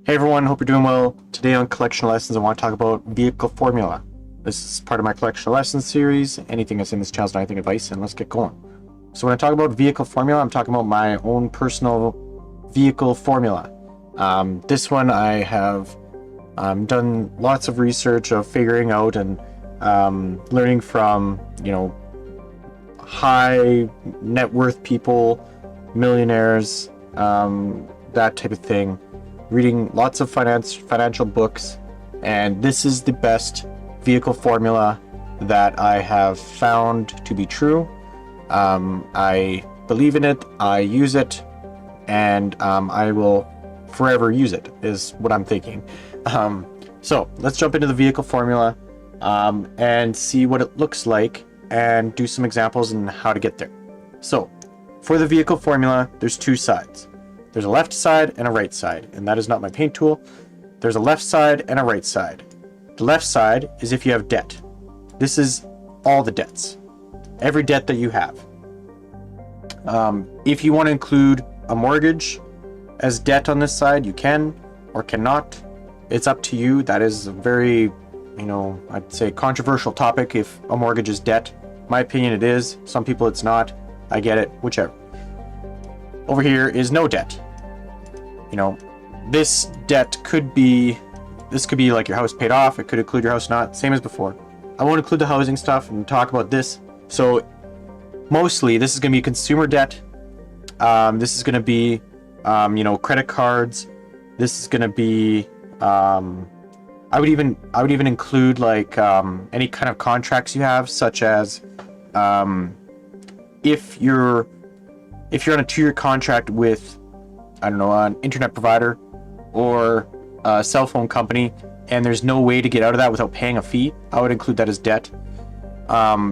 Hey everyone, hope you're doing well. Today on Collection Lessons, I want to talk about vehicle formula. This is part of my Collection Lessons series. Anything that's in this channel is not anything advice, and let's get going. So when I talk about vehicle formula, I'm talking about my own personal vehicle formula. This one I have done lots of research of figuring out and learning from, high net worth people, millionaires, that type of thing. Reading lots of financial books, and this is the best vehicle formula that I have found to be true. I believe in it, I use it, and I will forever use it, is what I'm thinking. So let's jump into the vehicle formula and see what it looks like and do some examples and how to get there. So for the vehicle formula, there's two sides. There's a left side and a right side, and that is not my paint tool. There's a left side and a right side. The left side is if you have debt. This is all the debts, every debt that you have. If you want to include a mortgage as debt on this side, you can or cannot. It's up to you. That is a very, I'd say controversial topic if a mortgage is debt. My opinion, it is. Some people it's not. I get it, whichever. Over here is no debt. This debt could be like your house paid off. It could include your house not, same as before. I won't include the housing stuff and talk about this. So mostly this is going to be consumer debt. This is going to be, credit cards. This is going to be, I would even include like any kind of contracts you have, such as if you're on a 2-year contract with, an internet provider or a cell phone company, and there's no way to get out of that without paying a fee, I would include that as debt.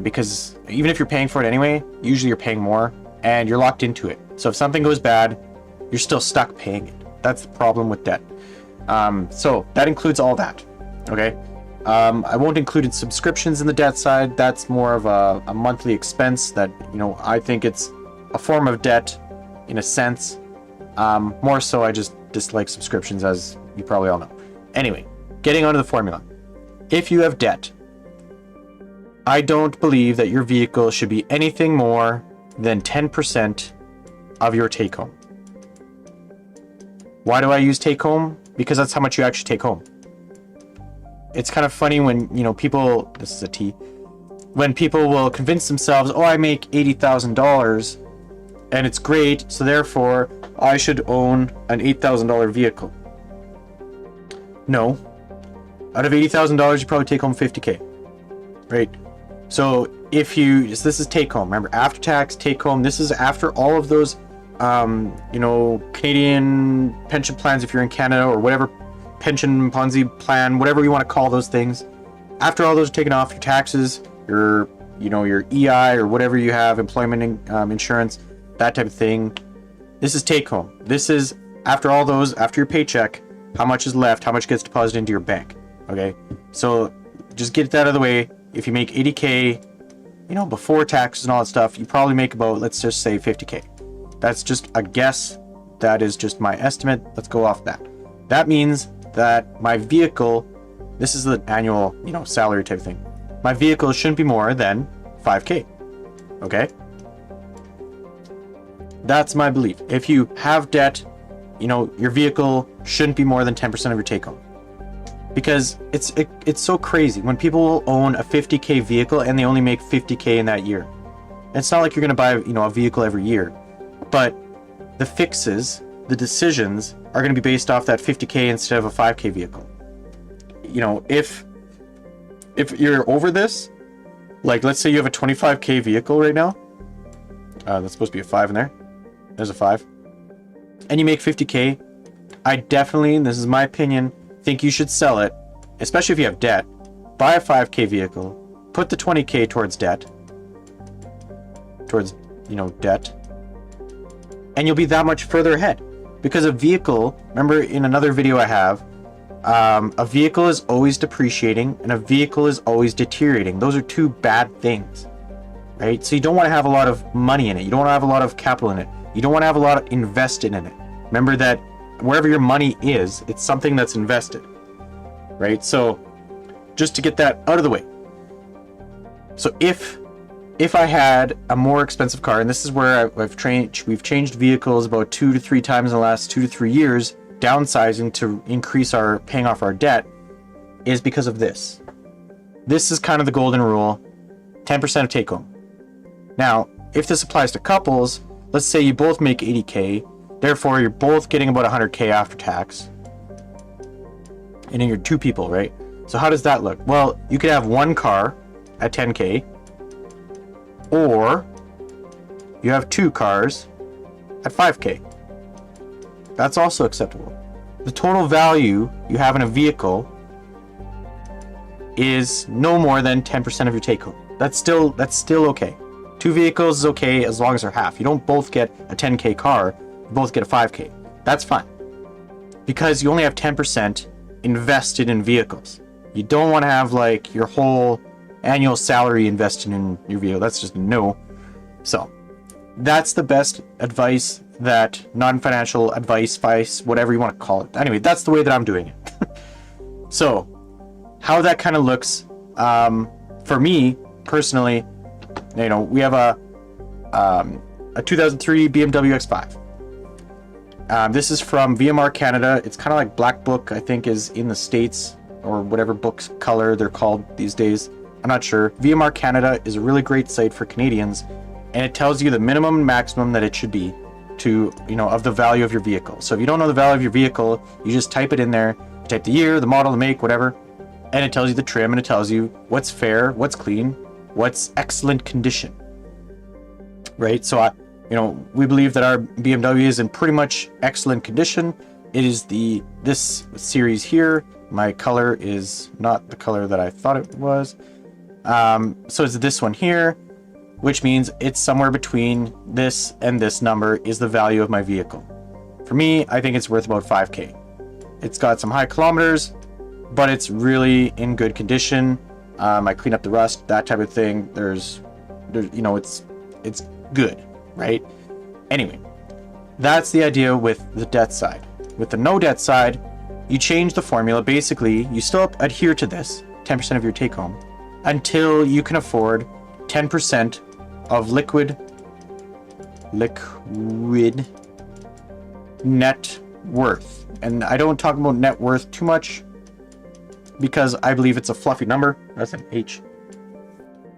Because even if you're paying for it anyway, usually you're paying more and you're locked into it. So if something goes bad, you're still stuck paying it. That's the problem with debt. So that includes all that. Okay. I won't include subscriptions in the debt side. That's more of a monthly expense that, I think it's a form of debt in a sense. More so, I just dislike subscriptions, as you probably all know. Anyway, getting onto the formula. If you have debt, I don't believe that your vehicle should be anything more than 10% of your take home. Why do I use take home? Because that's how much you actually take home. It's kind of funny when, people, this is a T, when people will convince themselves, oh, I make $80,000 and it's great, so therefore I should own an $8,000 vehicle. No. Out of $80,000, you probably take home $50K. Right? So this is take home. Remember, after tax, take home. This is after all of those, Canadian pension plans, if you're in Canada, or whatever pension Ponzi plan, whatever you want to call those things. After all those are taken off, your taxes, your EI or whatever you have, employment insurance, that type of thing. This is take home. This is after all those, after your paycheck, how much is left, how much gets deposited into your bank. Okay, so just get that out of the way. If you make 80K, before taxes and all that stuff, you probably make about, let's just say 50K. That's just a guess. That is just my estimate. Let's go off that. That means that my vehicle, this is the annual, salary type thing. My vehicle shouldn't be more than 5K. Okay? That's my belief. If you have debt, your vehicle shouldn't be more than 10% of your take home. Because it's so crazy when people own a 50K vehicle and they only make 50K in that year. It's not like you're going to buy, a vehicle every year, but the fixes, the decisions are going to be based off that 50K instead of a 5K vehicle. If you're over this, like let's say you have a 25K vehicle right now, that's supposed to be a 5 in there. There's a 5. And you make 50K, I definitely, and this is my opinion, think you should sell it, especially if you have debt. Buy a 5K vehicle, put the 20K towards debt, and you'll be that much further ahead. Because a vehicle, remember in another video I have, a vehicle is always depreciating and a vehicle is always deteriorating. Those are two bad things, right? So you don't want to have a lot of money in it. You don't want to have a lot of capital in it. You don't want to have a lot invested in it. Remember that wherever your money is, it's something that's invested, right? So just to get that out of the way. So if I had a more expensive car, and this is where we've changed vehicles about 2 to 3 times in the last 2 to 3 years, downsizing to increase our paying off our debt, is because of this. This is kind of the golden rule, 10% of take home. Now, if this applies to couples, let's say you both make 80K, therefore you're both getting about 100K after tax. And then you're 2 people, right? So how does that look? Well, you could have one car at 10K, or you have 2 cars at 5K. That's also acceptable. The total value you have in a vehicle is no more than 10% of your take home. That's still okay. 2 vehicles is okay as long as they're half. You don't both get a 10K car, you both get a 5K. That's fine. Because you only have 10% invested in vehicles. You don't want to have like your whole annual salary invested in your vehicle. That's just no. So that's the best advice, that non-financial advice, whatever you want to call it. Anyway, that's the way that I'm doing it. So how that kind of looks, for me personally, you know, we have a 2003 BMW X5. This is from VMR Canada. It's kind of like Black Book, I think, is in the States, or whatever books color they're called these days. I'm not sure. VMR Canada is a really great site for Canadians, and it tells you the minimum and maximum that it should be to, you know, of the value of your vehicle. So if you don't know the value of your vehicle, you just type it in there, you type the year, the model, the make, whatever, and it tells you the trim, and it tells you what's fair, what's clean, what's excellent condition, right? So you know, we believe that our BMW is in pretty much excellent condition. It is this series here. My color is not the color that I thought it was. So it's this one here, which means it's somewhere between this and this number is the value of my vehicle. For me, I think it's worth about 5K. It's got some high kilometers, but it's really in good condition. I clean up the rust, that type of thing. There's you know, it's good, right? Anyway, that's the idea with the debt side. With the no debt side, you change the formula. Basically, you still adhere to this 10% of your take home until you can afford 10% of liquid net worth. And I don't talk about net worth too much because I believe it's a fluffy number. That's an H.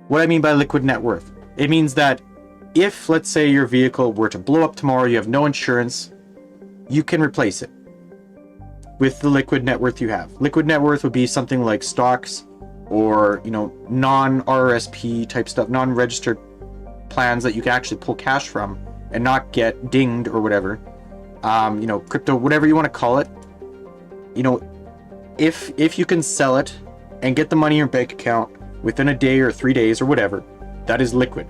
What I mean by liquid net worth, it means that if, let's say, your vehicle were to blow up tomorrow, you have no insurance, you can replace it with the liquid net worth you have. Liquid net worth would be something like stocks, or, you know, non-RRSP type stuff, non-registered plans that you can actually pull cash from and not get dinged or whatever. You know, crypto, whatever you want to call it. You know, if you can sell it and get the money in your bank account within a day or 3 days or whatever, that is liquid.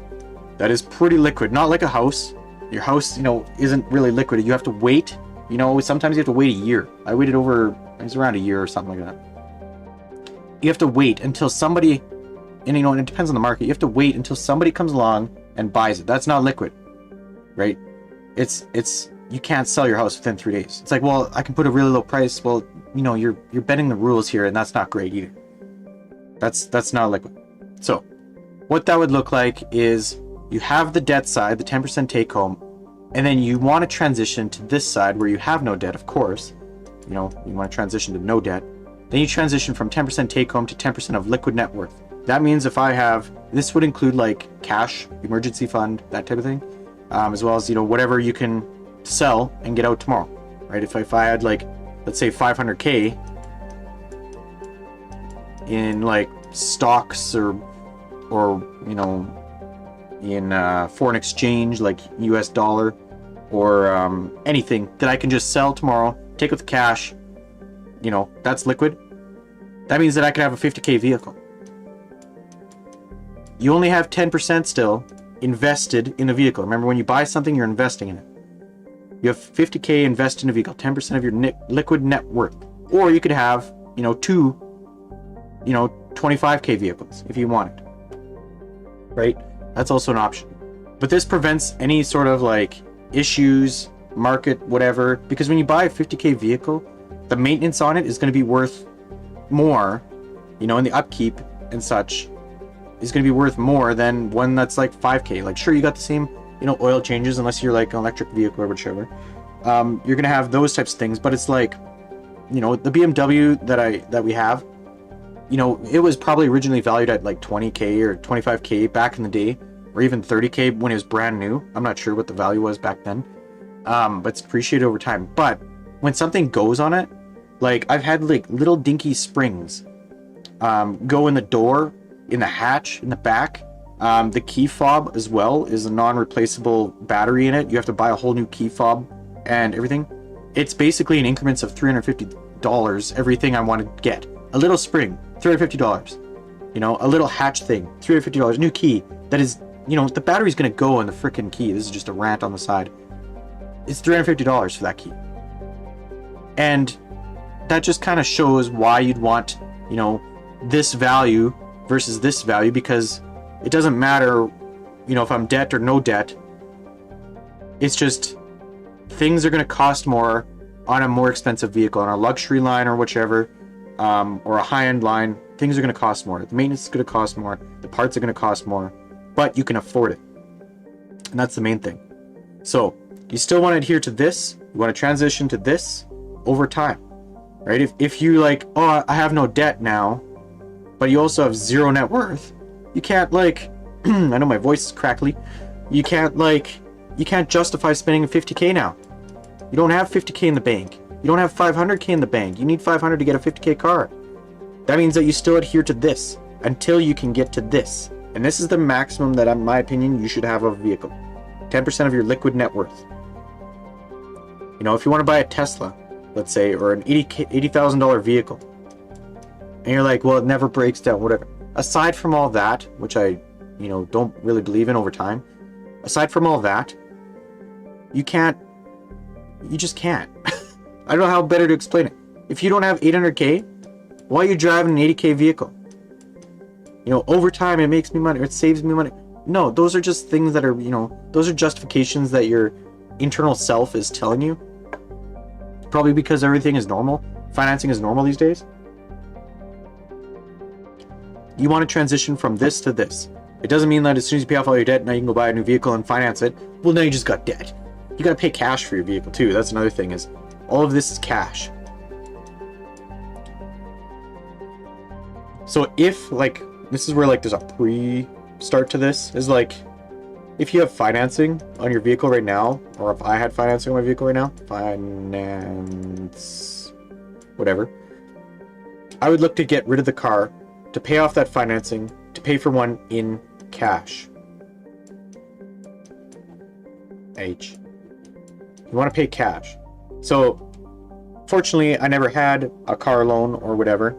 That is pretty liquid. Not like a house. Your house, you know, isn't really liquid. You have to wait. You know, sometimes you have to wait a year. I waited over, it was around a year or something like that. You have to wait until somebody, and you know, and it depends on the market. You have to wait until somebody comes along and buys it. That's not liquid, right? It's you can't sell your house within 3 days. It's like, well, I can put a really low price. Well, you know, you're bending the rules here, and that's not great either. That's not liquid. So what that would look like is you have the debt side, the 10% take home, and then you want to transition to this side where you have no debt, of course. You know, you want to transition to no debt. Then you transition from 10% take home to 10% of liquid net worth. That means if I have, this would include like cash, emergency fund, that type of thing, as well as, you know, whatever you can sell and get out tomorrow, right? If I had like, let's say 500K in like stocks or you know, in foreign exchange like US dollar or anything that I can just sell tomorrow, take with cash, you know, that's liquid. That means that I could have a 50K vehicle. You only have 10% still invested in the vehicle. Remember, when you buy something, you're investing in it. You have 50K invested in a vehicle, 10% of your liquid net worth. Or you could have, you know, two, you know, 25K vehicles if you wanted. Right? That's also an option. But this prevents any sort of like issues market, whatever. Because when you buy a 50K vehicle, the maintenance on it is going to be worth more, you know, and the upkeep and such is going to be worth more than one that's like 5K. Like, sure, you got the same, you know, oil changes, unless you're like an electric vehicle or whichever. You're going to have those types of things, but it's like, you know, the BMW that we have, you know, it was probably originally valued at like 20K or 25K back in the day, or even 30K when it was brand new. I'm not sure what the value was back then, but it's appreciated over time. But when something goes on it, like I've had like little dinky springs go in the door, in the hatch, in the back. The key fob as well is a non-replaceable battery in it. You have to buy a whole new key fob and everything. It's basically in increments of $350, everything I want to get. A little spring, $350. You know, a little hatch thing, $350. New key that is, you know, the battery's gonna go in the freaking key. This is just a rant on the side. It's $350 for that key. And that just kind of shows why you'd want, you know, this value versus this value, because it doesn't matter, you know, if I'm debt or no debt. It's just things are going to cost more on a more expensive vehicle, on a luxury line or whichever, or a high-end line. Things are going to cost more. The maintenance is going to cost more. The parts are going to cost more, but you can afford it. And that's the main thing. So you still want to adhere to this. You want to transition to this over time, right? If you like, oh, I have no debt now, but you also have zero net worth, you can't like, I know my voice is crackly. You can't justify spending 50K now. You don't have 50K in the bank. You don't have 500K in the bank. You need 500 to get a 50K car. That means that you still adhere to this until you can get to this. And this is the maximum that, in my opinion, you should have of a vehicle. 10% of your liquid net worth. You know, if you want to buy a Tesla, let's say, or an $80,000 vehicle, and you're like, well, it never breaks down, whatever. Aside from all that, which I, you know, don't really believe in over time, aside from all that, you just can't. I don't know how better to explain it. If you don't have 800K, why are you driving an 80K vehicle? You know, over time it makes me money, or it saves me money. No, those are just things that are, you know, those are justifications that your internal self is telling you. Probably because everything is normal. Financing is normal these days. You want to transition from this to this. It doesn't mean that as soon as you pay off all your debt, now you can go buy a new vehicle and finance it. Well, now you just got debt. You got to pay cash for your vehicle too. That's another thing, is all of this is cash. So if, like, this is where, like, there's a pre-start to this, is like, if you have financing on your vehicle right now, or if I had financing on my vehicle right now, whatever, I would look to get rid of the car, to pay off that financing, to pay for one in cash. You want to pay cash. So, fortunately, I never had a car loan or whatever,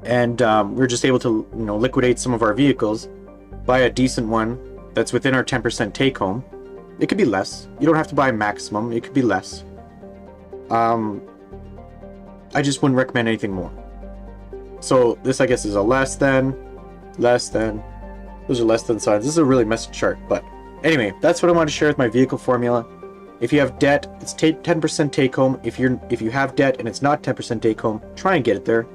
and we were just able to, you know, liquidate some of our vehicles, buy a decent one that's within our 10% take home. It could be less. You don't have to buy a maximum. It could be less. I just wouldn't recommend anything more. So this, I guess, is a less than. Those are less than signs. This is a really messy chart, but anyway, that's what I want to share with my vehicle formula. If you have debt, it's 10% take home. If you have debt and it's not 10% take home, try and get it there.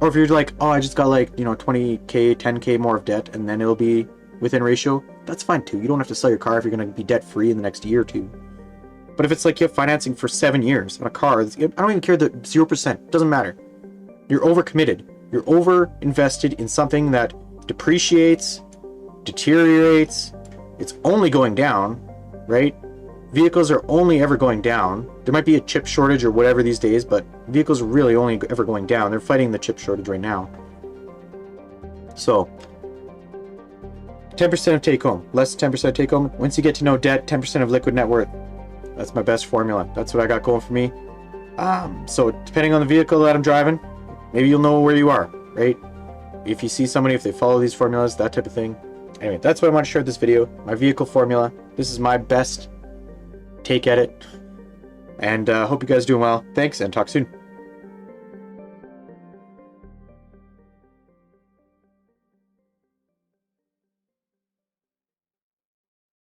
Or if you're like, oh, I just got like, you know, 20K, 10K more of debt, and then it'll be within ratio, that's fine too. You don't have to sell your car if you're going to be debt free in the next year or two. But if it's like you have financing for 7 years on a car, I don't even care that 0%, doesn't matter. You're overcommitted. You're over invested in something that depreciates, deteriorates. It's only going down, right? Vehicles are only ever going down. There might be a chip shortage or whatever these days, but vehicles are really only ever going down. They're fighting the chip shortage right now. So 10% of take home, less than 10% take home. Once you get to know debt, 10% of liquid net worth. That's my best formula. That's what I got going for me. So depending on the vehicle that I'm driving, maybe you'll know where you are, right? If you see somebody, if they follow these formulas, that type of thing. Anyway, that's what I want to share with this video. My vehicle formula. This is my best take at it. And hope you guys are doing well. Thanks, and talk soon.